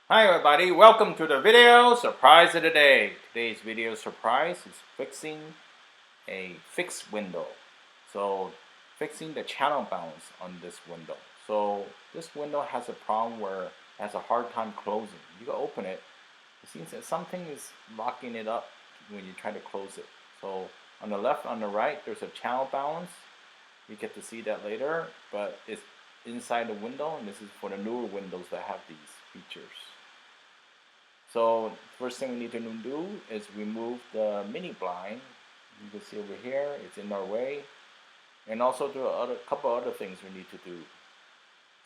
Hi everybody, welcome to the video surprise of the day. Today's video surprise is fixing a fixed window. So fixing the channel balance on this window. So this window has a problem where it has a hard time closing. You can open it, it seems that something is locking it up when you try to close it. So on the left, on the right, there's a channel balance. You get to see that later, but it's inside the window, and this is for the newer windows that have these features. So first thing we need to do is remove the mini blind. You can see over here, it's in our way. And also do a couple other things we need to do.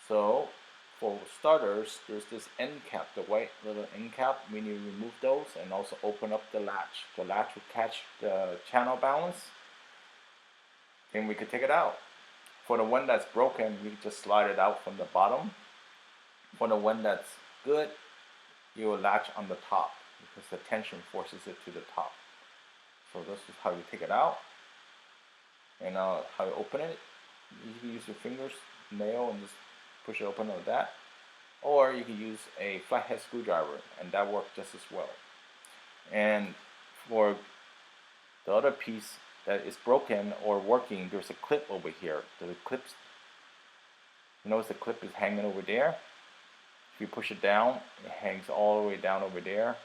So for starters, there's this end cap, the white little end cap. We need to remove those and also open up the latch. The latch will catch the channel balance. Then we could take it out. For the one that's broken, you can just slide it out from the bottom. For the one that's good, you will latch on the top because the tension forces it to the top. So this is how you take it out, and how you open it. You can use your fingers, nail, and just push it open like that, or you can use a flathead screwdriver, and that works just as well. And for the other piece that is broken or working, there's a clip over here. The clips, you notice the clip is hanging over there. If you push it down, it hangs all the way down over there.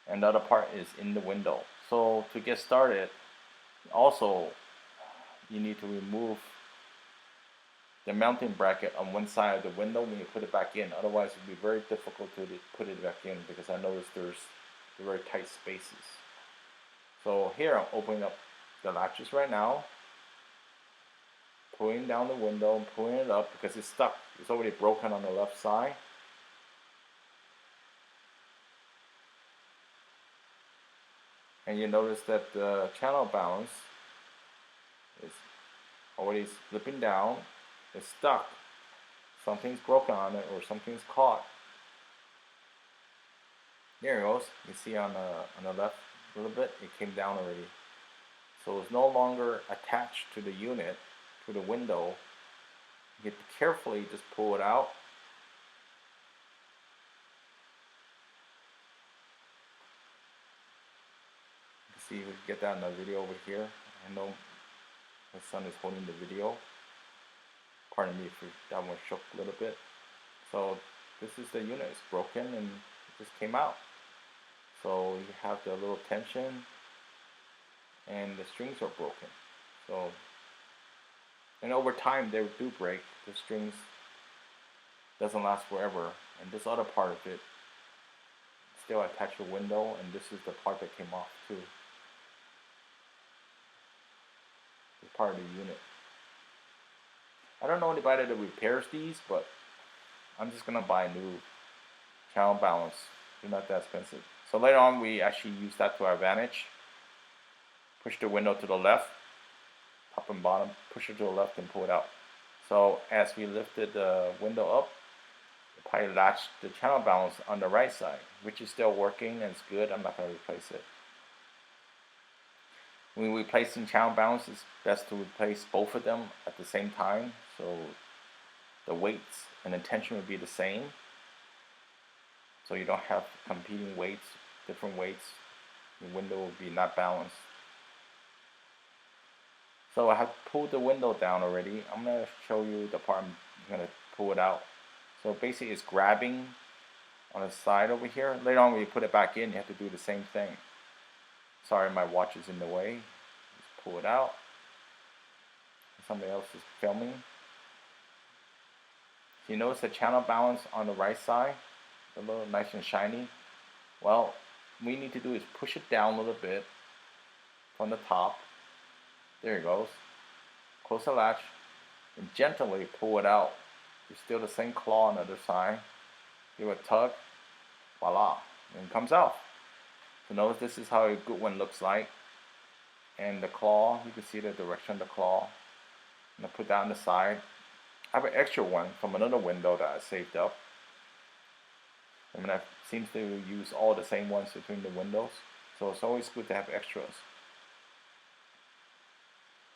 And the other part is in the window. So to get started, also you need to remove the mounting bracket on one side of the window when you put it back in. Otherwise it will be very difficult to put it back in because I noticed there's very tight spaces. So here I'm opening up the latches right now, pulling down the window and pulling it up because it's stuck. It's already broken on the left side. And you notice that the channel balance is already slipping down. It's stuck. Something's broken on it or something's caught. There it goes. You see on the left a little bit, it came down already. So it's no longer attached to the unit, to the window. You have to carefully just pull it out. You can see, we can get that in the video over here. I know my son is holding the video. Pardon me if that one shook a little bit. So this is the unit. It's broken and it just came out. So you have the little tension and the strings are broken. So, and over time they do break. The strings doesn't last forever. And this other part of it still attached to the window, and this is the part that came off too. It's part of the unit. I don't know anybody that repairs these, but I'm just gonna buy a new channel balance. They're not that expensive. So later on we actually use that to our advantage. Push the window to the left, top and bottom, push it to the left and pull it out. So as we lifted the window up, it probably latched the channel balance on the right side, which is still working and it's good. I'm not going to replace it. When replacing channel balance, it's best to replace both of them at the same time, so the weights and the tension would be the same, so you don't have competing weights, different weights. The window will be not balanced. So I have pulled the window down already. I'm going to show you the part I'm going to pull it out. So basically it's grabbing on the side over here. Later on when you put it back in, you have to do the same thing. Sorry, my watch is in the way. Just pull it out. Somebody else is filming. You notice the channel balance on the right side, a little nice and shiny. Well, what we need to do is push it down a little bit from the top. There it goes. Close the latch and gently pull it out. There's still the same claw on the other side. Give it a tug. Voila. And it comes out. So notice this is how a good one looks like. And the claw, you can see the direction of the claw. I'm going to put that on the side. I have an extra one from another window that I saved up. I mean, I seem to use all the same ones between the windows. So it's always good to have extras.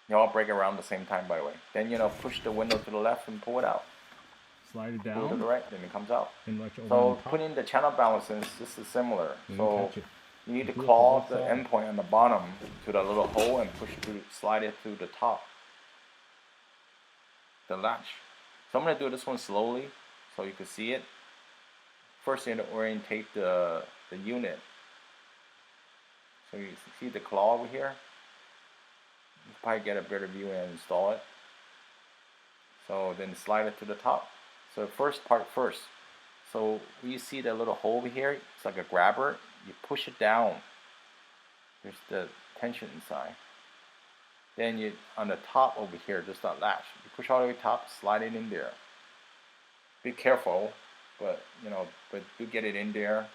They all break around the same time, by the way. Then, push the window to the left and pull it out. slide it pull it to the down, right, then it comes out. and latch over So on top. putting the channel balances, this is similar. And So catch it. you need to Do it to claw both the sides. endpoint on the bottom to the little hole and push it through, slide it through the top, the latch. So I'm going to do this one slowly so you can see it. First you have to orientate the unit. So you see the claw over here? You can probably get a better view and install it. So then slide it to the top. So first part first. So when you see the little hole over here, it's like a grabber. You push it down. There's the tension inside. Then you on the top over here, just that latch. You push all the way top, slide it in there. Be careful, but do get it in there.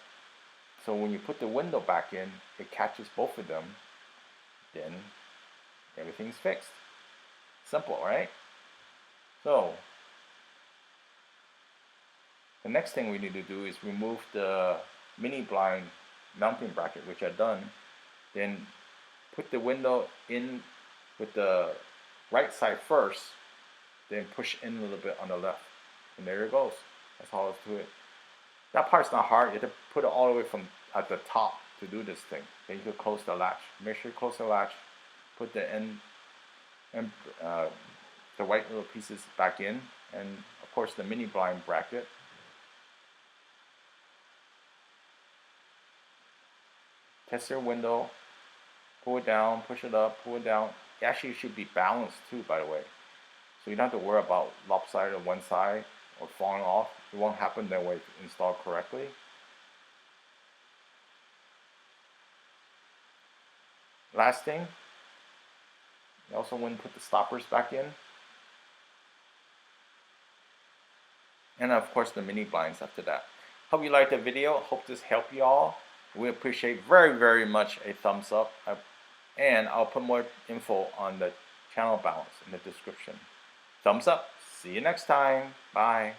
So when you put the window back in, it catches both of them. Then everything's fixed. Simple, right? So the next thing we need to do is remove the mini blind mounting bracket, which I've done. Then put the window in with the right side first, then push in a little bit on the left. And there it goes. That's all there is to it. That part's not hard. You have to put it all the way from at the top to do this thing. Then you can close the latch. Make sure you close the latch. Put the the white little pieces back in, and of course the mini blind bracket. Test your window. Pull it down, push it up, pull it down. It actually should be balanced too, by the way. So you don't have to worry about lopsided on one side or falling off. It won't happen that way if installed correctly. Last thing, you also want to put the stoppers back in. And of course the mini blinds after that. Hope you liked the video. Hope this helped you all. We appreciate very much a thumbs up. And I'll put more info on the channel balance in the description. Thumbs up. See you next time. Bye.